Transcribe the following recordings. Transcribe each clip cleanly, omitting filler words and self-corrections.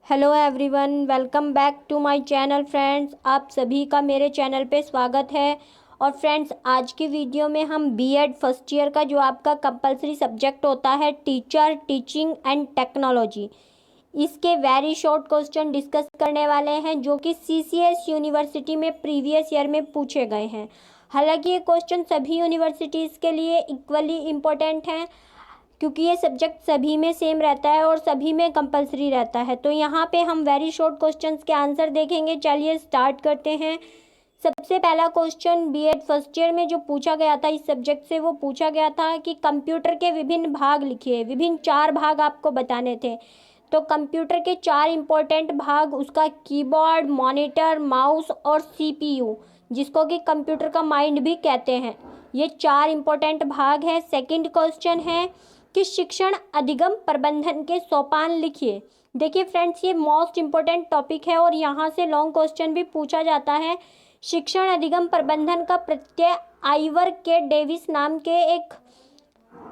Hello everyone, welcome back to my channel friends. आप सभी का मेरे चैनल पे स्वागत है। और फ्रेंड्स, आज की वीडियो में हम बीएड फर्स्ट ईयर का जो आपका कंपलसरी सब्जेक्ट होता है टीचर, टीचिंग एंड टेक्नोलॉजी, इसके वेरी शॉर्ट क्वेश्चन डिस्कस करने वाले हैं जो कि सीसीएस यूनिवर्सिटी में प्रीवियस ईयर में पूछे गए हैं। हालांकि ये क्वेश्चन सभी यूनिवर्सिटीज़ के लिए इक्वली इम्पोर्टेंट हैं क्योंकि ये सब्जेक्ट सभी में सेम रहता है और सभी में कंपलसरी रहता है। तो यहाँ पे हम वेरी शॉर्ट क्वेश्चंस के आंसर देखेंगे। चलिए स्टार्ट करते हैं। सबसे पहला क्वेश्चन बीएड फर्स्ट ईयर में जो पूछा गया था इस सब्जेक्ट से, वो पूछा गया था कि कंप्यूटर के विभिन्न भाग लिखिए। विभिन्न 4 भाग आपको बताने थे। तो कंप्यूटर के 4 इंपॉर्टेंट भाग, उसका कीबोर्ड, मॉनिटर, माउस और सीपीयू, जिसको कि कंप्यूटर का माइंड भी कहते हैं, ये 4 इंपॉर्टेंट भाग है। सेकंड क्वेश्चन है कि शिक्षण अधिगम प्रबंधन के सोपान लिखिए। देखिए फ्रेंड्स, ये मोस्ट इम्पोर्टेंट टॉपिक है और यहाँ से लॉन्ग क्वेश्चन भी पूछा जाता है। शिक्षण अधिगम प्रबंधन का प्रत्यय आइवर के डेविस नाम के एक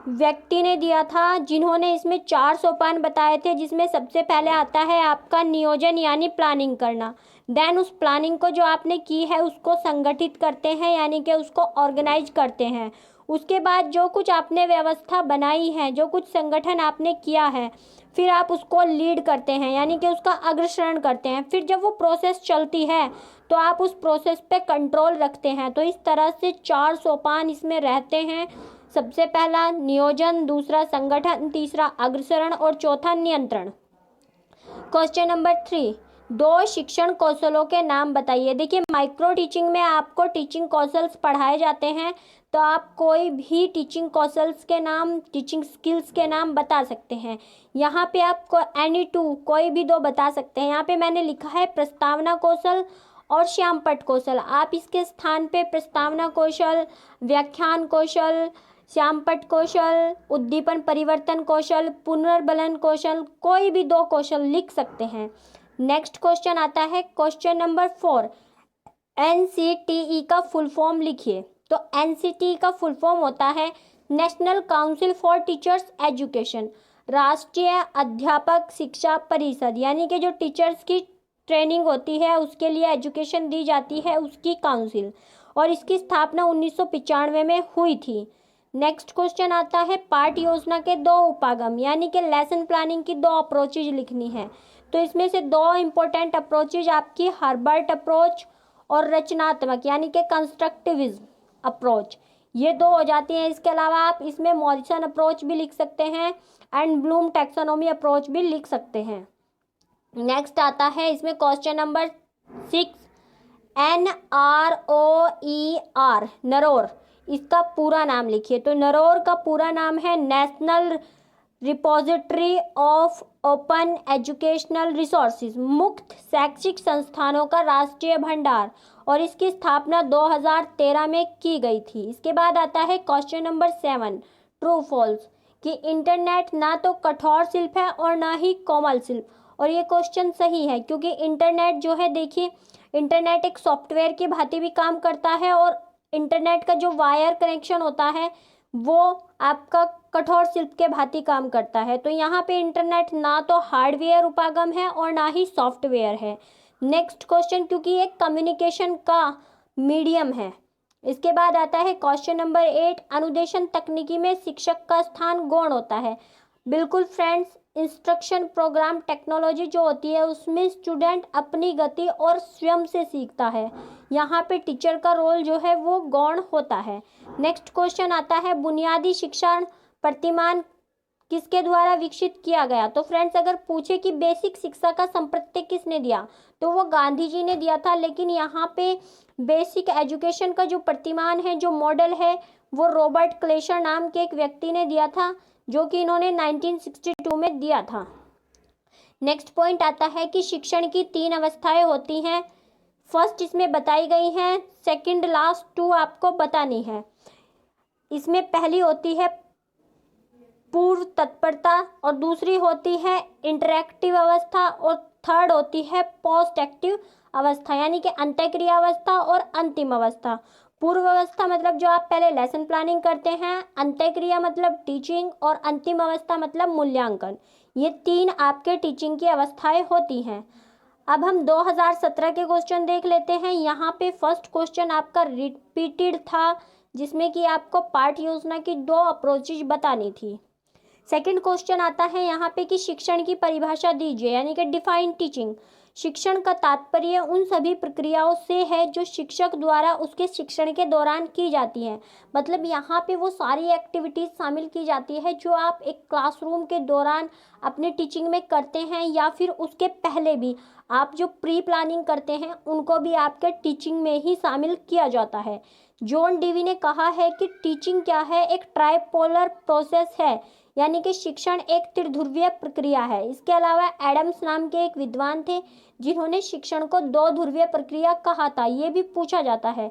व्यक्ति ने दिया था, जिन्होंने इसमें 4 सोपान बताए थे, जिसमें सबसे पहले आता है आपका नियोजन यानी प्लानिंग करना। देन उस प्लानिंग को जो आपने की है उसको संगठित करते हैं यानी कि उसको ऑर्गेनाइज करते हैं। उसके बाद जो कुछ आपने व्यवस्था बनाई है, जो कुछ संगठन आपने किया है, फिर आप उसको लीड करते हैं यानी कि उसका अग्रसरण करते हैं। फिर जब वो प्रोसेस चलती है तो आप उस प्रोसेस पे कंट्रोल रखते हैं। तो इस तरह से 4 सोपान इसमें रहते हैं। सबसे पहला नियोजन, दूसरा संगठन, तीसरा अग्रसरण और चौथा नियंत्रण। क्वेश्चन नंबर 3, 2 शिक्षण कौशलों के नाम बताइए। देखिए, माइक्रो टीचिंग में आपको टीचिंग कौशल्स पढ़ाए जाते हैं, तो आप कोई भी टीचिंग कौशल्स के नाम, टीचिंग स्किल्स के नाम बता सकते हैं। यहाँ पे आपको एनी 2 कोई भी 2 बता सकते हैं। यहाँ पे मैंने लिखा है प्रस्तावना कौशल और श्यामपट्ट कौशल। आप इसके स्थान पे प्रस्तावना कौशल, व्याख्यान कौशल, श्यामपट्ट कौशल, उद्दीपन परिवर्तन कौशल, पुनर्बलन कौशल, कोई भी 2 कौशल लिख सकते हैं। नेक्स्ट क्वेश्चन आता है क्वेश्चन नंबर 4, एनसीटीई का फुल फॉर्म लिखिए। तो एनसीटीई का फुल फॉर्म होता है national council for teachers education, राष्ट्रीय अध्यापक शिक्षा परिषद, यानी कि जो टीचर्स की ट्रेनिंग होती है, उसके लिए एजुकेशन दी जाती है, उसकी काउंसिल। और इसकी स्थापना 1995 में हुई थी। नेक्स्ट क्वेश्चन आता है पाठ योजना के 2 उपागम, यानी कि लेसन प्लानिंग की 2 अप्रोचेज लिखनी है। तो इसमें से 2 इंपॉर्टेंट अप्रोचेज आपकी हर्बर्ट अप्रोच और रचनात्मक यानी कि कंस्ट्रक्टिविज्म अप्रोच, ये 2 हो जाती हैं। इसके अलावा आप इसमें मॉरिसन अप्रोच भी लिख सकते हैं एंड ब्लूम टैक्सोनॉमी अप्रोच भी लिख सकते हैं। नेक्स्ट आता है इसमें क्वेश्चन नंबर 6, NROER, नरोर, इसका पूरा नाम लिखिए। तो नरोर का पूरा नाम है national repository of open educational resources, मुक्त शैक्षिक संस्थानों का राष्ट्रीय भंडार, और इसकी स्थापना 2013 में की गई थी। इसके बाद आता है क्वेश्चन नंबर 7, ट्रू फॉल्स, कि इंटरनेट ना तो कठोर शिल्प है और ना ही कोमल शिल्प। और ये क्वेश्चन सही है, क्योंकि इंटरनेट जो है, देखिए, इंटरनेट एक सॉफ्टवेयर की भांति भी काम करता है और इंटरनेट का जो वायर कनेक्शन होता है वो आपका कठोर शिल्प के भांति काम करता है। तो यहाँ पे इंटरनेट ना तो हार्डवेयर उपागम है और ना ही सॉफ्टवेयर है। नेक्स्ट क्वेश्चन, क्योंकि ये कम्युनिकेशन का मीडियम है। इसके बाद आता है क्वेश्चन नंबर 8, अनुदेशन तकनीकी में शिक्षक का स्थान गौण होता है। बिल्कुल फ्रेंड्स, इंस्ट्रक्शन प्रोग्राम टेक्नोलॉजी जो होती है उसमें स्टूडेंट अपनी गति और स्वयं से सीखता है। यहाँ पे टीचर का रोल जो है वो गौण होता है। नेक्स्ट क्वेश्चन आता है बुनियादी शिक्षा प्रतिमान किसके द्वारा विकसित किया गया। तो फ्रेंड्स, अगर पूछे कि बेसिक शिक्षा का संप्रत्यय किसने दिया, तो वो गांधी जी ने दिया था। लेकिन यहाँ पे बेसिक एजुकेशन का जो प्रतिमान है, जो मॉडल है, वो रॉबर्ट क्लेशर नाम के एक व्यक्ति ने दिया था, जो कि इन्होंने 1962 में दिया था। नेक्स्ट पॉइंट आता है कि शिक्षण की 3 अवस्थाएं होती हैं। फर्स्ट इसमें बताई गई हैं, सेकंड लास्ट 2 आपको बतानी है। इसमें पहली होती है पूर्व तत्परता और दूसरी होती है इंटरैक्टिव अवस्था और थर्ड होती है पोस्ट एक्टिव अवस्था, यानी कि अंतःक्रिया अवस्था और अंतिम अवस्था। पूर्व अवस्था मतलब जो आप पहले लेसन प्लानिंग करते हैं, अंतःक्रिया मतलब टीचिंग और अंतिम अवस्था मतलब मूल्यांकन। ये 3 आपके टीचिंग की अवस्थाएं होती हैं। अब हम 2017 के क्वेश्चन देख लेते हैं। यहाँ पे फर्स्ट क्वेश्चन आपका रिपीटेड था, जिसमें कि आपको पाठ योजना की 2 अप्रोचेज बतानी थी। सेकंड क्वेश्चन आता है यहाँ पे कि शिक्षण की परिभाषा दीजिए, यानी कि डिफाइन टीचिंग। शिक्षण का तात्पर्य उन सभी प्रक्रियाओं से है जो शिक्षक द्वारा उसके शिक्षण के दौरान की जाती हैं। मतलब यहाँ पे वो सारी एक्टिविटीज़ शामिल की जाती है जो आप एक क्लासरूम के दौरान अपने टीचिंग में करते हैं, या फिर उसके पहले भी आप जो प्री प्लानिंग करते हैं उनको भी आपके टीचिंग में ही शामिल किया जाता है। जॉन डीवी ने कहा है कि टीचिंग क्या है, एक ट्राइपोलर प्रोसेस है, यानी कि शिक्षण एक त्रिध्रुवीय प्रक्रिया है। इसके अलावा एडम्स नाम के एक विद्वान थे जिन्होंने शिक्षण को 2 ध्रुवीय प्रक्रिया कहा था, ये भी पूछा जाता है।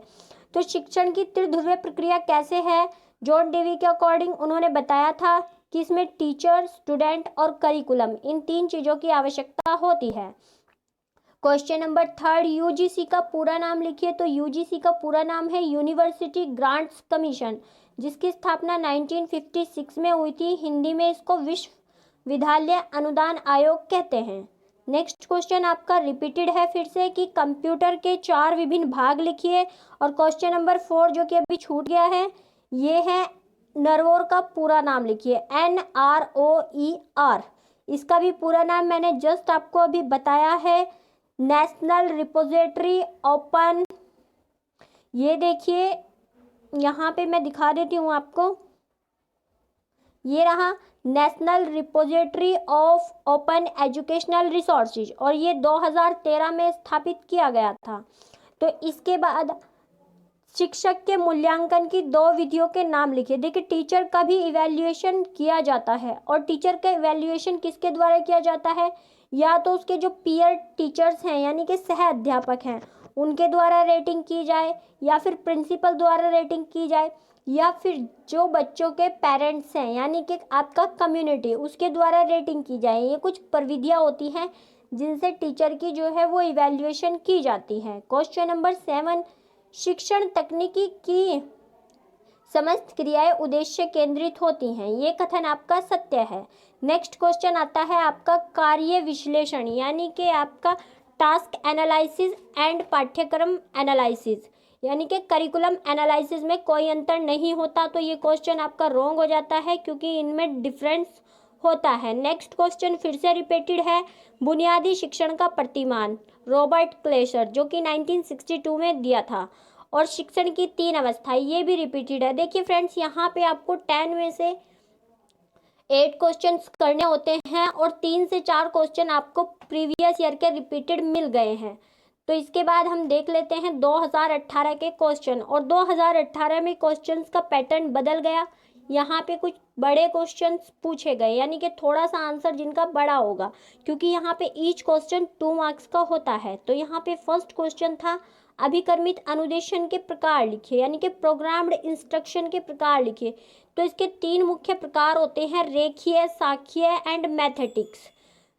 तो शिक्षण की त्रिध्रुवीय प्रक्रिया कैसे है? जॉन डेवी के अकॉर्डिंग उन्होंने बताया था कि इसमें टीचर, स्टूडेंट और करिकुलम, इन 3 चीज़ों की आवश्यकता होती है। क्वेश्चन नंबर 3, यूजीसी का पूरा नाम लिखिए। तो यूजीसी का पूरा नाम है यूनिवर्सिटी ग्रांट्स कमीशन, जिसकी स्थापना 1956 में हुई थी। हिंदी में इसको विश्वविद्यालय अनुदान आयोग कहते हैं। नेक्स्ट क्वेश्चन आपका रिपीटेड है फिर से कि कंप्यूटर के 4 विभिन्न भाग लिखिए। और क्वेश्चन नंबर 4 जो कि अभी छूट गया है, ये है नरवोर का पूरा नाम लिखिए, NROER। इसका भी पूरा नाम मैंने जस्ट आपको अभी बताया है, नेशनल रिपोजिटरी ओपन। ये देखिए यहाँ पे मैं दिखा देती हूँ आपको, ये रहा national repository of open educational resources, और ये 2013 में स्थापित किया गया था। तो इसके बाद शिक्षक के मूल्यांकन की 2 विधियों के नाम लिखिए। देखिए टीचर का भी इवैल्यूएशन किया जाता है, और टीचर का इवैल्यूएशन किसके द्वारा किया जाता है? या तो उसके जो पीयर टीचर्स हैं, यानी कि सह अध्यापक हैं, उनके द्वारा रेटिंग की जाए, या फिर प्रिंसिपल द्वारा रेटिंग की जाए, या फिर जो बच्चों के पेरेंट्स हैं, यानी कि आपका कम्युनिटी, उसके द्वारा रेटिंग की जाए। ये कुछ प्रविधियाँ होती हैं जिनसे टीचर की जो है वो इवैल्यूएशन की जाती है। क्वेश्चन नंबर 7, शिक्षण तकनीकी की समस्त क्रियाएं उद्देश्य केंद्रित होती हैं, ये कथन आपका सत्य है। नेक्स्ट क्वेश्चन आता है आपका कार्य विश्लेषण, यानी कि आपका टास्क एनालिसिस एंड पाठ्यक्रम एनालिसिस, यानी कि करिकुलम एनालिसिस में कोई अंतर नहीं होता। तो ये क्वेश्चन आपका रॉन्ग हो जाता है क्योंकि इनमें डिफरेंस होता है। नेक्स्ट क्वेश्चन फिर से रिपीटेड है, बुनियादी शिक्षण का प्रतिमान, रॉबर्ट क्लेशर, जो कि 1962 में दिया था। और शिक्षण की 3 अवस्थाएं, ये भी रिपीटेड है। देखिए फ्रेंड्स, यहाँ पे आपको 10 में से 8 क्वेश्चन करने होते हैं, और 3 से 4 क्वेश्चन आपको प्रीवियस ईयर के रिपीटेड मिल गए हैं। तो इसके बाद हम देख लेते हैं 2018 के क्वेश्चन, और 2018 में क्वेश्चंस का पैटर्न बदल गया। यहाँ पे कुछ बड़े क्वेश्चंस पूछे गए, यानी कि थोड़ा सा आंसर जिनका बड़ा होगा, क्योंकि यहाँ पे ईच क्वेश्चन 2 मार्क्स का होता है। तो यहाँ पे फर्स्ट क्वेश्चन था अभिकर्मित अनुदेशन के प्रकार लिखिए, यानी कि प्रोग्राम्ड इंस्ट्रक्शन के प्रकार लिखिए। तो इसके 3 मुख्य प्रकार होते हैं, रेखीय, सांख्यिकीय एंड मैथेटिक्स।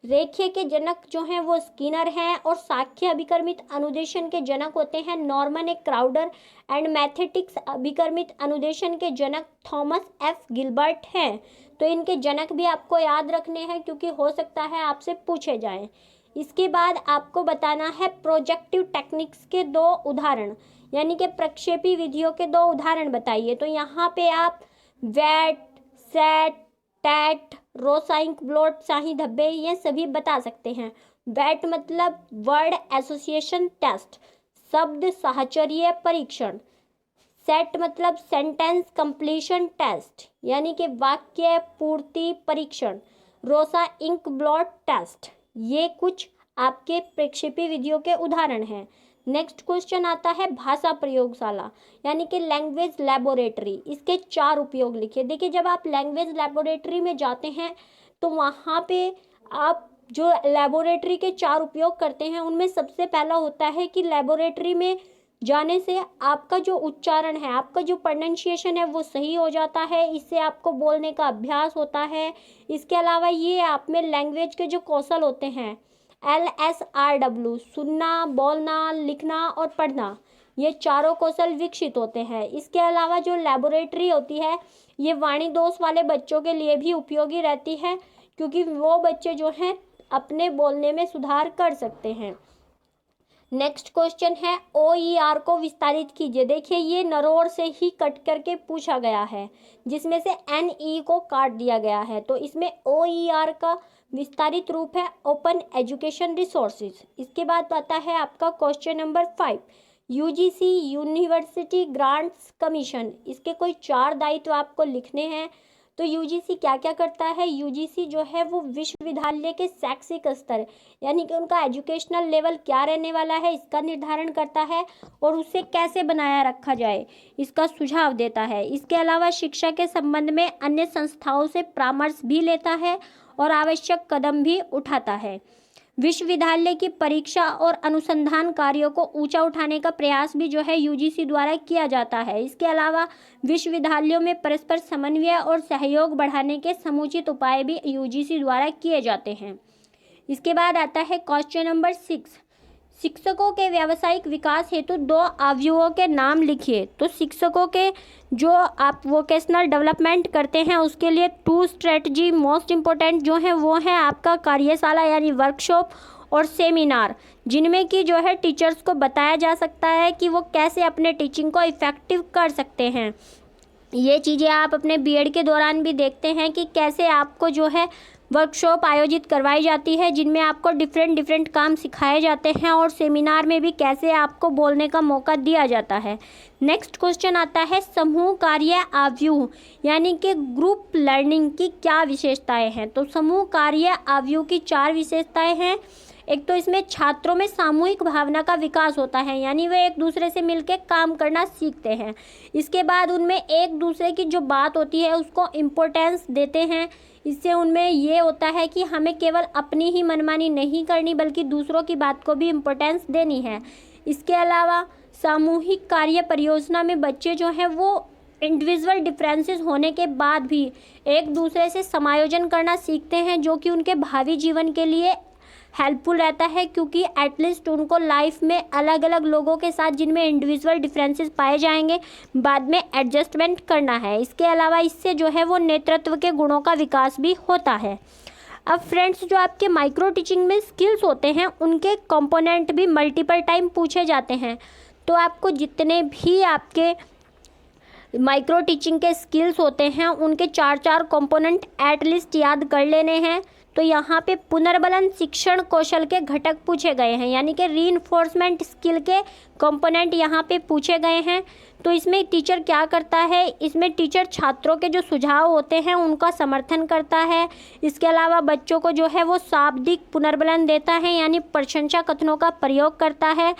रेखीय के जनक जो हैं वो स्किनर हैं, और सांख्यिकीय अभिकर्मित अनुदेशन के जनक होते हैं नॉर्मन ए क्राउडर, एंड मैथेटिक्स अभिकर्मित अनुदेशन के जनक थॉमस एफ गिलबर्ट हैं। तो इनके जनक भी आपको याद रखने हैं, क्योंकि हो सकता है आपसे पूछे जाएं। इसके बाद आपको बताना है प्रोजेक्टिव टेक्निक्स के 2 उदाहरण, यानी कि प्रक्षेपी विधियों के 2 उदाहरण बताइए। तो यहाँ पे आप वैट, सेट, टैट, रोसाइंक ब्लॉट, शाही धब्बे, ये सभी बता सकते हैं। वैट मतलब वर्ड एसोसिएशन टेस्ट, शब्द साहचर्य परीक्षण। सेट मतलब सेंटेंस कंप्लीशन टेस्ट, यानी कि वाक्य पूर्ति परीक्षण। रोसा इंक ब्लॉट टेस्ट, ये कुछ आपके प्रक्षेपी विधियों के उदाहरण हैं। नेक्स्ट क्वेश्चन आता है भाषा प्रयोगशाला, यानी कि लैंग्वेज लैबोरेटरी। इसके 4 उपयोग लिखिए। देखिए जब आप लैंग्वेज लैबोरेटरी में जाते हैं तो वहाँ पे आप जो लैबोरेटरी के 4 उपयोग करते हैं, उनमें सबसे पहला होता है कि लैबोरेटरी में जाने से आपका जो उच्चारण है, आपका जो प्रोनाउंसिएशन है वो सही हो जाता है। इससे आपको बोलने का अभ्यास होता है। इसके अलावा ये आप में लैंग्वेज के जो कौशल होते हैं, LSRW, सुनना, बोलना, लिखना और पढ़ना, ये चारों कौशल विकसित होते हैं। इसके अलावा जो लैबोरेटरी होती है ये वाणी दोष वाले बच्चों के लिए भी उपयोगी रहती है, क्योंकि वो बच्चे जो हैं अपने बोलने में सुधार कर सकते हैं। नेक्स्ट क्वेश्चन है OER को विस्तारित कीजिए। देखिए ये नरोड़ से ही कट करके पूछा गया है, जिसमें से NE को काट दिया गया है। तो इसमें OER का विस्तारित रूप है ओपन एजुकेशन रिसोर्सेज। इसके बाद आता है आपका question number 5, UGC university grants commission. इसके कोई 4 दायित्व आपको लिखने हैं। तो UGC क्या क्या करता है? UGC जो है वो विश्वविद्यालय के शैक्षिक स्तर यानी कि उनका एजुकेशनल लेवल क्या रहने वाला है इसका निर्धारण करता है और उसे कैसे बनाया रखा जाए इसका सुझाव देता है। इसके अलावा शिक्षा के संबंध में अन्य संस्थाओं से परामर्श भी लेता है और आवश्यक कदम भी उठाता है। विश्वविद्यालय की परीक्षा और अनुसंधान कार्यों को ऊंचा उठाने का प्रयास भी जो है UGC द्वारा किया जाता है। इसके अलावा विश्वविद्यालयों में परस्पर समन्वय और सहयोग बढ़ाने के समुचित उपाय भी UGC द्वारा किए जाते हैं। इसके बाद आता है क्वेश्चन नंबर 6, शिक्षकों के व्यावसायिक विकास हेतु 2 अवयवों के नाम लिखिए। तो शिक्षकों के जो आप वोकेशनल डेवलपमेंट करते हैं उसके लिए 2 स्ट्रेटजी मोस्ट इम्पोर्टेंट जो है वो है आपका कार्यशाला यानी वर्कशॉप और सेमिनार, जिनमें कि जो है टीचर्स को बताया जा सकता है कि वो कैसे अपने टीचिंग को इफ़ेक्टिव कर सकते हैं। ये चीज़ें आप अपने बीएड के दौरान भी देखते हैं कि कैसे आपको जो है वर्कशॉप आयोजित करवाई जाती है, जिनमें आपको डिफरेंट काम सिखाए जाते हैं और सेमिनार में भी कैसे आपको बोलने का मौका दिया जाता है। नेक्स्ट क्वेश्चन आता है समूह कार्य अवयव यानी कि ग्रुप लर्निंग की क्या विशेषताएं हैं। तो समूह कार्य अवयव की 4 विशेषताएं हैं। एक तो इसमें छात्रों में सामूहिक भावना का विकास होता है यानी वे एक दूसरे से मिलकर काम करना सीखते हैं। इसके बाद उनमें एक दूसरे की जो बात होती है उसको इम्पोर्टेंस देते हैं। इससे उनमें ये होता है कि हमें केवल अपनी ही मनमानी नहीं करनी बल्कि दूसरों की बात को भी इम्पोर्टेंस देनी है। इसके अलावा सामूहिक कार्य परियोजना में बच्चे जो हैं वो इंडिविजुअल डिफरेंसेस होने के बाद भी एक दूसरे से समायोजन करना सीखते हैं, जो कि उनके भावी जीवन के लिए हेल्पफुल रहता है, क्योंकि एटलीस्ट उनको लाइफ में अलग अलग लोगों के साथ जिनमें इंडिविजुअल डिफरेंसेस पाए जाएंगे बाद में एडजस्टमेंट करना है। इसके अलावा इससे जो है वो नेतृत्व के गुणों का विकास भी होता है। अब फ्रेंड्स जो आपके माइक्रो टीचिंग में स्किल्स होते हैं उनके कंपोनेंट भी मल्टीपल टाइम पूछे जाते हैं। तो आपको जितने भी आपके माइक्रो टीचिंग के स्किल्स होते हैं उनके 4 कंपोनेंट एटलीस्ट याद कर लेने हैं। तो यहाँ पे पुनर्बलन शिक्षण कौशल के घटक पूछे गए हैं यानी कि रीइंफोर्समेंट स्किल के कंपोनेंट यहाँ पे पूछे गए हैं। तो इसमें टीचर क्या करता है, इसमें टीचर छात्रों के जो सुझाव होते हैं उनका समर्थन करता है। इसके अलावा बच्चों को जो है वो शाब्दिक पुनर्बलन देता है यानी प्रशंसा कथनों का प्रयोग करता है।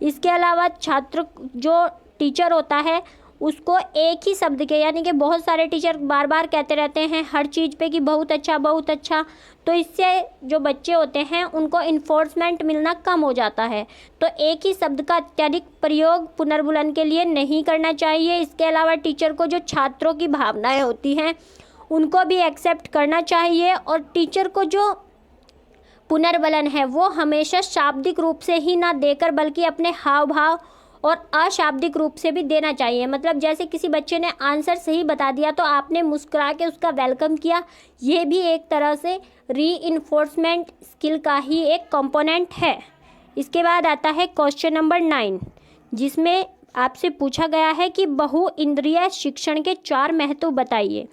इसके अलावा छात्र जो टीचर होता है उसको एक ही शब्द के यानी कि बहुत सारे टीचर बार बार कहते रहते हैं हर चीज़ पे कि बहुत अच्छा बहुत अच्छा, तो इससे जो बच्चे होते हैं उनको इन्फोर्समेंट मिलना कम हो जाता है। तो एक ही शब्द का अत्यधिक प्रयोग पुनर्बुलन के लिए नहीं करना चाहिए। इसके अलावा टीचर को जो छात्रों की भावनाएं होती हैं उनको भी एक्सेप्ट करना चाहिए और टीचर को जो पुनर्बलन है वो हमेशा शाब्दिक रूप से ही ना देकर बल्कि अपने हाव भाव और अशाब्दिक रूप से भी देना चाहिए। मतलब जैसे किसी बच्चे ने आंसर सही बता दिया तो आपने मुस्कुरा के उसका वेलकम किया, ये भी एक तरह से रीइंफोर्समेंट स्किल का ही एक कंपोनेंट है। इसके बाद आता है क्वेश्चन नंबर 9 जिसमें आपसे पूछा गया है कि बहु इंद्रिय शिक्षण के 4 महत्व बताइए।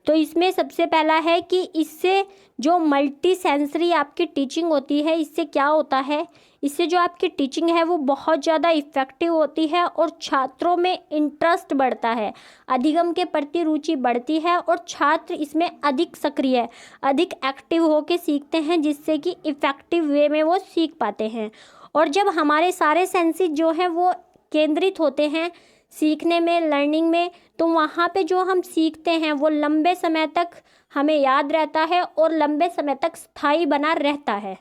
तो इसमें सबसे पहला है कि इससे जो मल्टी सेंसरी आपकी टीचिंग होती है इससे क्या होता है, इससे जो आपकी टीचिंग है वो बहुत ज़्यादा इफ़ेक्टिव होती है और छात्रों में इंटरेस्ट बढ़ता है, अधिगम के प्रति रुचि बढ़ती है और छात्र इसमें अधिक सक्रिय अधिक एक्टिव होकर सीखते हैं, जिससे कि इफ़ेक्टिव वे में वो सीख पाते हैं। और जब हमारे सारे सेंसेस जो हैं वो केंद्रित होते हैं सीखने में लर्निंग में, तो वहाँ पे जो हम सीखते हैं वो लंबे समय तक हमें याद रहता है और लंबे समय तक स्थायी बना रहता है।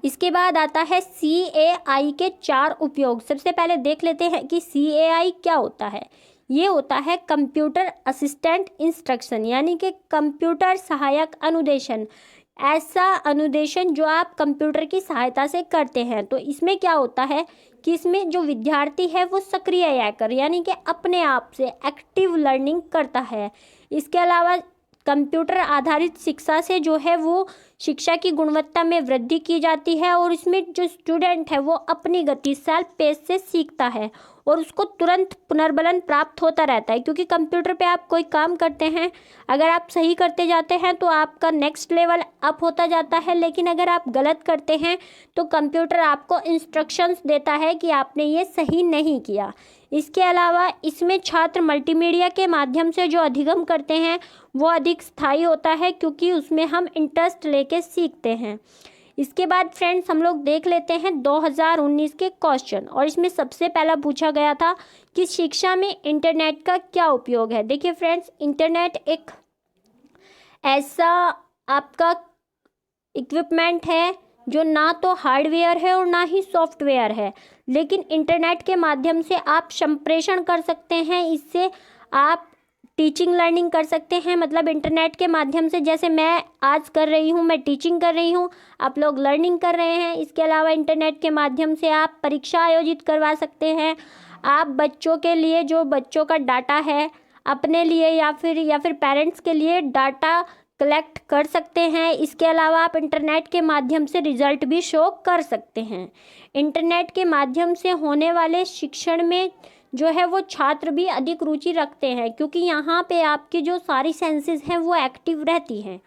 इसके बाद आता है CAI के 4 उपयोग। सबसे पहले देख लेते हैं कि CAI क्या होता है। ये होता है कंप्यूटर असिस्टेंट इंस्ट्रक्शन यानी कि कंप्यूटर सहायक अनुदेशन, ऐसा अनुदेशन जो आप कंप्यूटर की सहायता से करते हैं। तो इसमें क्या होता है कि इसमें जो विद्यार्थी है वो सक्रिय याकर यानी कि अपने आप से एक्टिव लर्निंग करता है। इसके अलावा कंप्यूटर आधारित शिक्षा से जो है वो शिक्षा की गुणवत्ता में वृद्धि की जाती है और इसमें जो स्टूडेंट है वो अपनी गति सेल्फ पेस से सीखता है और उसको तुरंत पुनर्बलन प्राप्त होता रहता है, क्योंकि कंप्यूटर पे आप कोई काम करते हैं, अगर आप सही करते जाते हैं तो आपका नेक्स्ट लेवल अप होता जाता है, लेकिन अगर आप गलत करते हैं तो कंप्यूटर आपको इंस्ट्रक्शंस देता है कि आपने ये सही नहीं किया। इसके अलावा इसमें छात्र मल्टीमीडिया के माध्यम से जो अधिगम करते हैं वो अधिक स्थायी होता है, क्योंकि उसमें हम इंटरेस्ट लेके सीखते हैं। इसके बाद फ्रेंड्स हम लोग देख लेते हैं 2019 के क्वेश्चन, और इसमें सबसे पहला पूछा गया था कि शिक्षा में इंटरनेट का क्या उपयोग है। देखिए फ्रेंड्स, इंटरनेट एक ऐसा आपका इक्विपमेंट है जो ना तो हार्डवेयर है और ना ही सॉफ्टवेयर है, लेकिन इंटरनेट के माध्यम से आप संप्रेषण कर सकते हैं। इससे आप टीचिंग लर्निंग कर सकते हैं, मतलब इंटरनेट के माध्यम से, जैसे मैं आज कर रही हूँ, मैं टीचिंग कर रही हूँ, आप लोग लर्निंग कर रहे हैं। इसके अलावा इंटरनेट के माध्यम से आप परीक्षा आयोजित करवा सकते हैं। आप बच्चों के लिए जो बच्चों का डाटा है अपने लिए या फिर पेरेंट्स के लिए डाटा कलेक्ट कर सकते हैं। इसके अलावा आप इंटरनेट के माध्यम से रिजल्ट भी शो कर सकते हैं। इंटरनेट के माध्यम से होने वाले शिक्षण में जो है वो छात्र भी अधिक रुचि रखते हैं, क्योंकि यहाँ पे आपकी जो सारी सेंसेस हैं वो एक्टिव रहती हैं।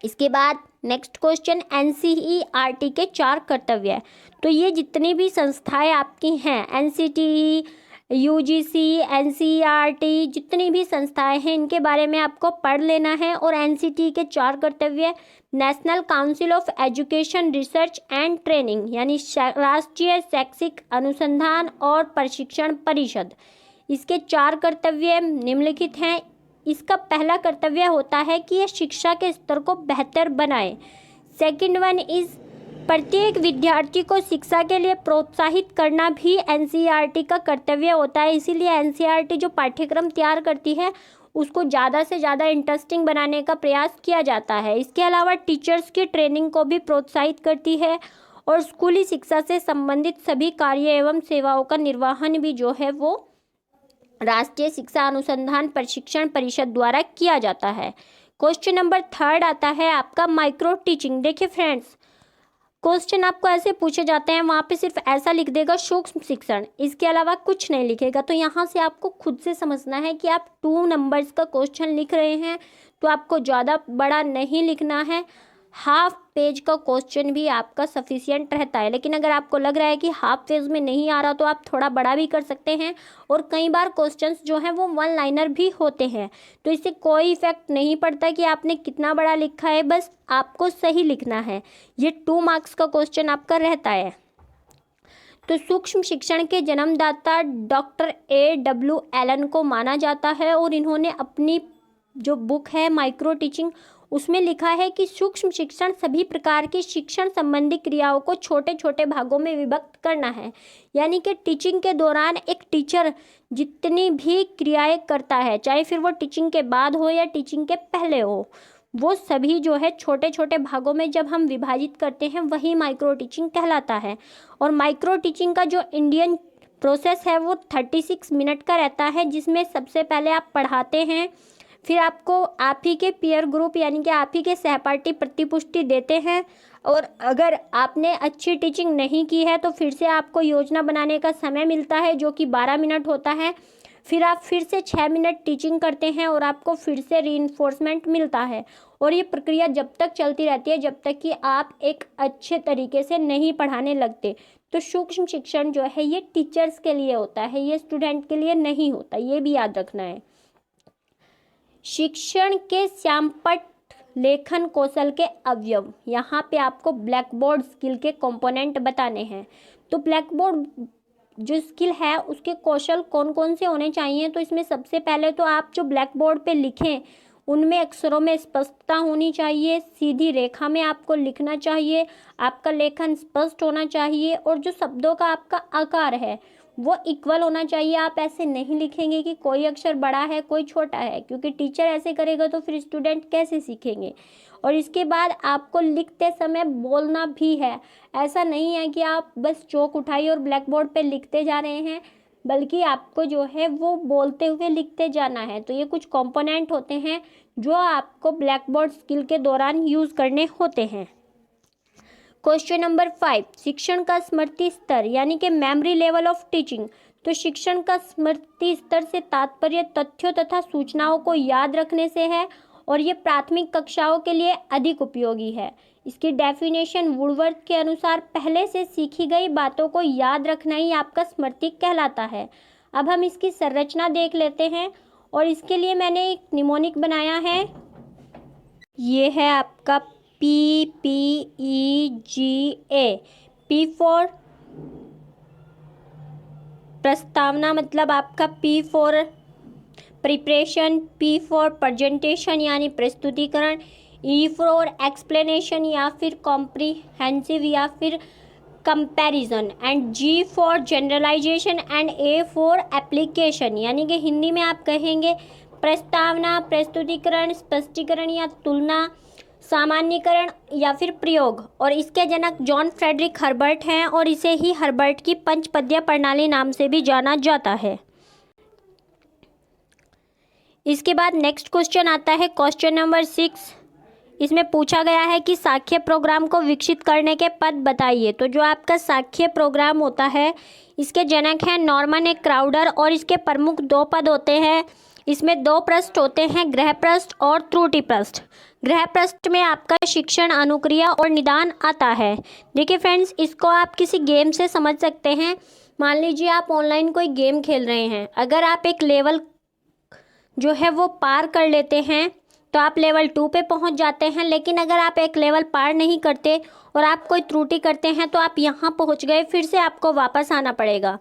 इसके बाद नेक्स्ट क्वेश्चन, NCERT के 4 कर्तव्य। तो ये जितनी भी संस्थाएं आपकी हैं, NCTE, UGC, NCERT, जितनी भी संस्थाएं हैं इनके बारे में आपको पढ़ लेना है। और NCTE के 4 कर्तव्य, national council of education research and training यानी राष्ट्रीय शैक्षिक अनुसंधान और प्रशिक्षण परिषद, इसके 4 कर्तव्य निम्नलिखित हैं। इसका पहला कर्तव्य होता है कि यह शिक्षा के स्तर को बेहतर बनाए। सेकंड वन इज प्रत्येक विद्यार्थी को शिक्षा के लिए प्रोत्साहित करना भी NCERT का कर्तव्य होता है। इसीलिए NCERT जो पाठ्यक्रम तैयार करती है उसको ज़्यादा से ज़्यादा इंटरेस्टिंग बनाने का प्रयास किया जाता है। इसके अलावा टीचर्स की ट्रेनिंग को भी प्रोत्साहित करती है और स्कूली शिक्षा से संबंधित सभी कार्य एवं सेवाओं का निर्वहन भी जो है वो राष्ट्रीय शिक्षा अनुसंधान प्रशिक्षण परिषद द्वारा किया जाता है। क्वेश्चन नंबर 3 आता है आपका माइक्रो टीचिंग। देखिए फ्रेंड्स, क्वेश्चन आपको ऐसे पूछे जाते हैं, वहाँ पे सिर्फ ऐसा लिख देगा सूक्ष्म शिक्षण, इसके अलावा कुछ नहीं लिखेगा। तो यहाँ से आपको खुद से समझना है कि आप 2 नंबर्स का क्वेश्चन लिख रहे हैं तो आपको ज़्यादा बड़ा नहीं लिखना है। हाफ पेज का क्वेश्चन भी आपका सफिशियंट रहता है, लेकिन अगर आपको लग रहा है कि हाफ पेज में नहीं आ रहा तो आप थोड़ा बड़ा भी कर सकते हैं। और कई बार क्वेश्चंस जो हैं वो 1 लाइनर भी होते हैं, तो इससे कोई इफेक्ट नहीं पड़ता कि आपने कितना बड़ा लिखा है, बस आपको सही लिखना है। ये 2 मार्क्स का क्वेश्चन आपका रहता है। तो सूक्ष्म शिक्षण के जन्मदाता डॉक्टर AW एलन को माना जाता है और इन्होंने अपनी जो बुक है माइक्रो टीचिंग उसमें लिखा है कि सूक्ष्म शिक्षण सभी प्रकार की शिक्षण संबंधी क्रियाओं को छोटे छोटे भागों में विभक्त करना है। यानी कि टीचिंग के दौरान एक टीचर जितनी भी क्रियाएं करता है, चाहे फिर वो टीचिंग के बाद हो या टीचिंग के पहले हो, वो सभी जो है छोटे छोटे भागों में जब हम विभाजित करते हैं वही माइक्रो टीचिंग कहलाता है। और माइक्रो टीचिंग का जो इंडियन प्रोसेस है वो 36 मिनट का रहता है, जिसमें सबसे पहले आप पढ़ाते हैं, फिर आपको आप ही के पीयर ग्रुप यानी कि आप ही के सहपाठी प्रतिपुष्टि देते हैं, और अगर आपने अच्छी टीचिंग नहीं की है तो फिर से आपको योजना बनाने का समय मिलता है जो कि 12 मिनट होता है। फिर आप फिर से 6 मिनट टीचिंग करते हैं और आपको फिर से रीइंफोर्समेंट मिलता है। और ये प्रक्रिया जब तक चलती रहती है जब तक कि आप एक अच्छे तरीके से नहीं पढ़ाने लगते। तो सूक्ष्म शिक्षण जो है ये टीचर्स के लिए होता है, ये स्टूडेंट के लिए नहीं होता, ये भी याद रखना है। शिक्षण के श्यामपट्ट लेखन कौशल के अवयव, यहाँ पे आपको ब्लैक बोर्ड स्किल के कंपोनेंट बताने हैं। तो ब्लैक बोर्ड जो स्किल है उसके कौशल कौन कौन से होने चाहिए, तो इसमें सबसे पहले तो आप जो ब्लैक बोर्ड पे लिखें उनमें अक्षरों में स्पष्टता होनी चाहिए, सीधी रेखा में आपको लिखना चाहिए, आपका लेखन स्पष्ट होना चाहिए, और जो शब्दों का आपका आकार है वो इक्वल होना चाहिए। आप ऐसे नहीं लिखेंगे कि कोई अक्षर बड़ा है कोई छोटा है, क्योंकि टीचर ऐसे करेगा तो फिर स्टूडेंट कैसे सीखेंगे। और इसके बाद आपको लिखते समय बोलना भी है, ऐसा नहीं है कि आप बस चौक उठाइए और ब्लैक बोर्ड पे लिखते जा रहे हैं। बल्कि आपको जो है वो बोलते हुए लिखते जाना है। तो ये कुछ कंपोनेंट होते हैं जो आपको ब्लैक बोर्ड स्किल के दौरान यूज़ करने होते हैं। क्वेश्चन नंबर 5, शिक्षण का स्मृति स्तर यानी कि मेमोरी लेवल ऑफ टीचिंग। तो शिक्षण का स्मृति स्तर से तात्पर्य तथ्यों तथा सूचनाओं को याद रखने से है और ये प्राथमिक कक्षाओं के लिए अधिक उपयोगी है। इसकी डेफिनेशन वुडवर्थ के अनुसार पहले से सीखी गई बातों को याद रखना ही आपका स्मृति कहलाता है। अब हम इसकी संरचना देख लेते हैं और इसके लिए मैंने एक निमोनिक बनाया है। ये है आपका PPEGA। P फॉर प्रस्तावना मतलब आपका P for preparation, P for presentation यानी प्रस्तुतिकरण, E फॉर एक्सप्लेनेशन या फिर कॉम्प्रिहेंसिव या फिर comparison, and G for generalization and A for application यानी कि हिंदी में आप कहेंगे प्रस्तावना, प्रस्तुतिकरण, स्पष्टीकरण या तुलना, सामान्यीकरण या फिर प्रयोग। और इसके जनक जॉन फ्रेडरिक हर्बर्ट हैं और इसे ही हर्बर्ट की पंचपदीय प्रणाली नाम से भी जाना जाता है। इसके बाद नेक्स्ट क्वेश्चन आता है क्वेश्चन नंबर 6। इसमें पूछा गया है कि सांख्य प्रोग्राम को विकसित करने के पद बताइए। तो जो आपका सांख्य प्रोग्राम होता है इसके जनक हैं नॉर्मन ए क्राउडर और इसके प्रमुख 2 पद होते हैं। इसमें 2 पृष्ठ होते हैं, गृह पृष्ठ और त्रुटि पृष्ठ। गृह पृष्ठ में आपका शिक्षण, अनुक्रिया और निदान आता है। देखिए फ्रेंड्स, इसको आप किसी गेम से समझ सकते हैं। मान लीजिए आप ऑनलाइन कोई गेम खेल रहे हैं, अगर आप एक लेवल जो है वो पार कर लेते हैं तो आप लेवल 2 पे पहुंच जाते हैं, लेकिन अगर आप एक लेवल पार नहीं करते और आप कोई त्रुटि करते हैं तो आप यहाँ पहुंच गए, फिर से आपको वापस आना पड़ेगा।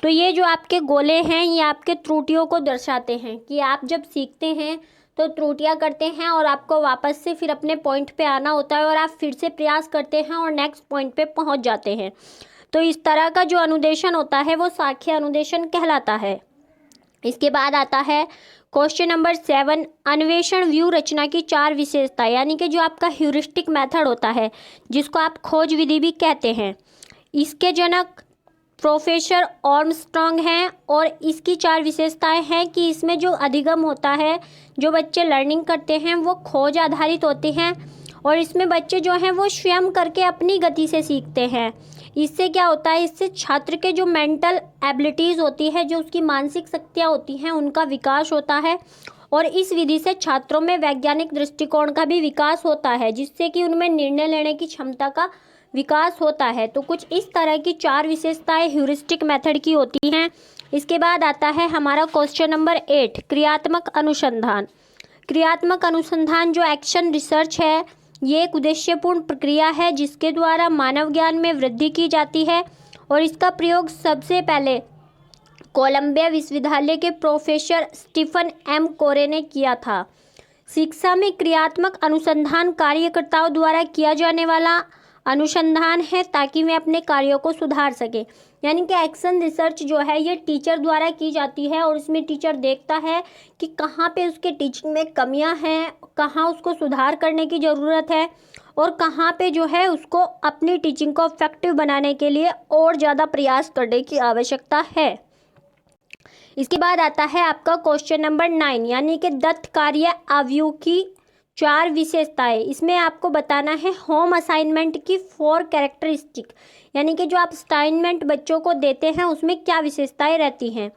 तो ये जो आपके गोले हैं ये आपके त्रुटियों को दर्शाते हैं कि आप जब सीखते हैं तो त्रुटियां करते हैं और आपको वापस से फिर अपने पॉइंट पे आना होता है और आप फिर से प्रयास करते हैं और नेक्स्ट पॉइंट पे पहुंच जाते हैं। तो इस तरह का जो अनुदेशन होता है वो सांख्य अनुदेशन कहलाता है। इसके बाद आता है क्वेश्चन नंबर 7, अन्वेषण व्यू रचना की 4 विशेषता यानी कि जो आपका ह्यूरिस्टिक मेथड होता है जिसको आप खोज विधि भी कहते हैं। इसके जनक प्रोफेसर आर्मस्ट्रॉन्ग हैं और इसकी 4 विशेषताएं हैं कि इसमें जो अधिगम होता है, जो बच्चे लर्निंग करते हैं वो खोज आधारित होते हैं और इसमें बच्चे जो हैं वो स्वयं करके अपनी गति से सीखते हैं। इससे क्या होता है, इससे छात्र के जो मेंटल एबिलिटीज़ होती है, जो उसकी मानसिक शक्तियाँ होती हैं, उनका विकास होता है और इस विधि से छात्रों में वैज्ञानिक दृष्टिकोण का भी विकास होता है जिससे कि उनमें निर्णय लेने की क्षमता का विकास होता है। तो कुछ इस तरह की 4 विशेषताएं ह्यूरिस्टिक मेथड की होती हैं। इसके बाद आता है हमारा क्वेश्चन नंबर 8, क्रियात्मक अनुसंधान। क्रियात्मक अनुसंधान जो एक्शन रिसर्च है ये एक उद्देश्यपूर्ण प्रक्रिया है जिसके द्वारा मानव ज्ञान में वृद्धि की जाती है और इसका प्रयोग सबसे पहले कोलंबिया विश्वविद्यालय के प्रोफेसर स्टीफन एम कोरे ने किया था। शिक्षा में क्रियात्मक अनुसंधान कार्यकर्ताओं द्वारा किया जाने वाला अनुसंधान है ताकि वे अपने कार्यों को सुधार सके। यानी कि एक्शन रिसर्च जो है ये टीचर द्वारा की जाती है और इसमें टीचर देखता है कि कहाँ पे उसके टीचिंग में कमियां हैं, कहाँ उसको सुधार करने की ज़रूरत है और कहाँ पे जो है उसको अपनी टीचिंग को इफेक्टिव बनाने के लिए और ज़्यादा प्रयास करने की आवश्यकता है। इसके बाद आता है आपका क्वेश्चन नंबर 9 यानी कि दत्त कार्य अवयव की 4 विशेषताएं। इसमें आपको बताना है होम असाइनमेंट की 4 कैरेक्टरिस्टिक यानी कि जो आप असाइनमेंट बच्चों को देते हैं उसमें क्या विशेषताएं रहती हैं।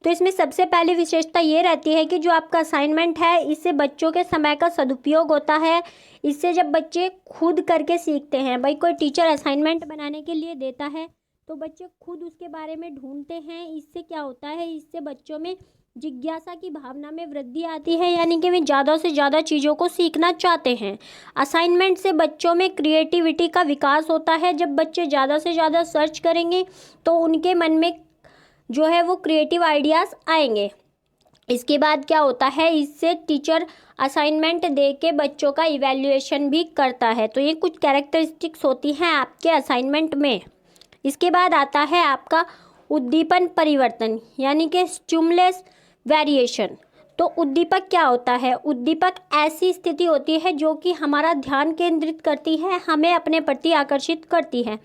तो इसमें सबसे पहली विशेषता ये रहती है कि जो आपका असाइनमेंट है इससे बच्चों के समय का सदुपयोग होता है। इससे जब बच्चे खुद करके सीखते हैं, भाई कोई टीचर असाइनमेंट बनाने के लिए देता है तो बच्चे खुद उसके बारे में ढूंढते हैं। इससे क्या होता है, इससे बच्चों में जिज्ञासा की भावना में वृद्धि आती है यानी कि वे ज़्यादा से ज़्यादा चीज़ों को सीखना चाहते हैं। असाइनमेंट से बच्चों में क्रिएटिविटी का विकास होता है। जब बच्चे ज़्यादा से ज़्यादा सर्च करेंगे तो उनके मन में जो है वो क्रिएटिव आइडियाज़ आएंगे। इसके बाद क्या होता है, इससे टीचर असाइनमेंट दे के बच्चों का इवैल्यूएशन भी करता है। तो ये कुछ कैरेक्टरिस्टिक्स होती हैं आपके असाइनमेंट में। इसके बाद आता है आपका उद्दीपन परिवर्तन यानी कि स्टिमुलस वेरिएशन। तो उद्दीपक क्या होता है, उद्दीपक ऐसी स्थिति होती है जो कि हमारा ध्यान केंद्रित करती है, हमें अपने प्रति आकर्षित करती है।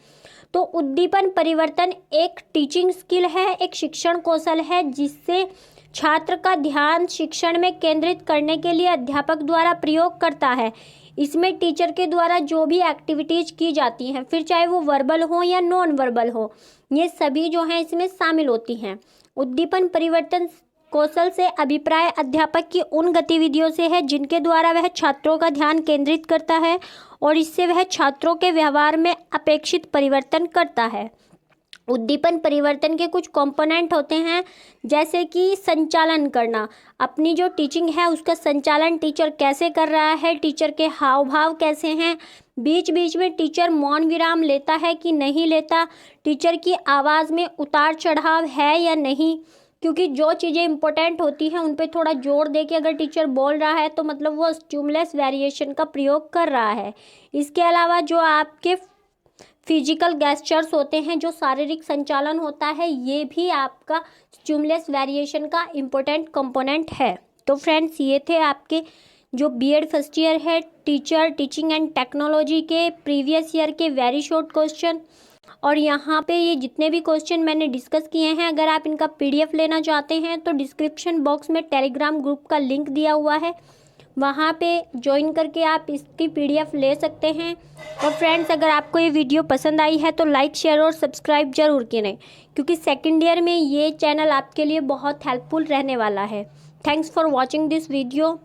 तो उद्दीपन परिवर्तन एक टीचिंग स्किल है, एक शिक्षण कौशल है जिससे छात्र का ध्यान शिक्षण में केंद्रित करने के लिए अध्यापक द्वारा प्रयोग करता है। इसमें टीचर के द्वारा जो भी एक्टिविटीज की जाती हैं, फिर चाहे वो वर्बल हो या नॉन वर्बल हो, ये सभी जो हैं इसमें शामिल होती हैं। उद्दीपन परिवर्तन कौशल से अभिप्राय अध्यापक की उन गतिविधियों से है जिनके द्वारा वह छात्रों का ध्यान केंद्रित करता है और इससे वह छात्रों के व्यवहार में अपेक्षित परिवर्तन करता है। उद्दीपन परिवर्तन के कुछ कंपोनेंट होते हैं, जैसे कि संचालन करना, अपनी जो टीचिंग है उसका संचालन टीचर कैसे कर रहा है, टीचर के हाव भाव कैसे हैं, बीच बीच में टीचर मौन विराम लेता है कि नहीं लेता, टीचर की आवाज़ में उतार चढ़ाव है या नहीं, क्योंकि जो चीज़ें इंपॉर्टेंट होती हैं उन पे थोड़ा जोर दे के अगर टीचर बोल रहा है तो मतलब वो स्टिमुलस वेरिएशन का प्रयोग कर रहा है। इसके अलावा जो आपके फिजिकल गेस्चर्स होते हैं, जो शारीरिक संचालन होता है, ये भी आपका स्टिमुलस वेरिएशन का इम्पोर्टेंट कंपोनेंट है। तो फ्रेंड्स, ये थे आपके जो बीएड फर्स्ट ईयर है टीचर टीचिंग एंड टेक्नोलॉजी के प्रीवियस ईयर के वेरी शॉर्ट क्वेश्चन। और यहाँ पे ये जितने भी क्वेश्चन मैंने डिस्कस किए हैं, अगर आप इनका पीडीएफ लेना चाहते हैं तो डिस्क्रिप्शन बॉक्स में टेलीग्राम ग्रुप का लिंक दिया हुआ है, वहाँ पे ज्वाइन करके आप इसकी पीडीएफ ले सकते हैं। और फ्रेंड्स, अगर आपको ये वीडियो पसंद आई है तो लाइक शेयर और सब्सक्राइब जरूर करें, क्योंकि सेकेंड ईयर में ये चैनल आपके लिए बहुत हेल्पफुल रहने वाला है। Thanks for watching this video.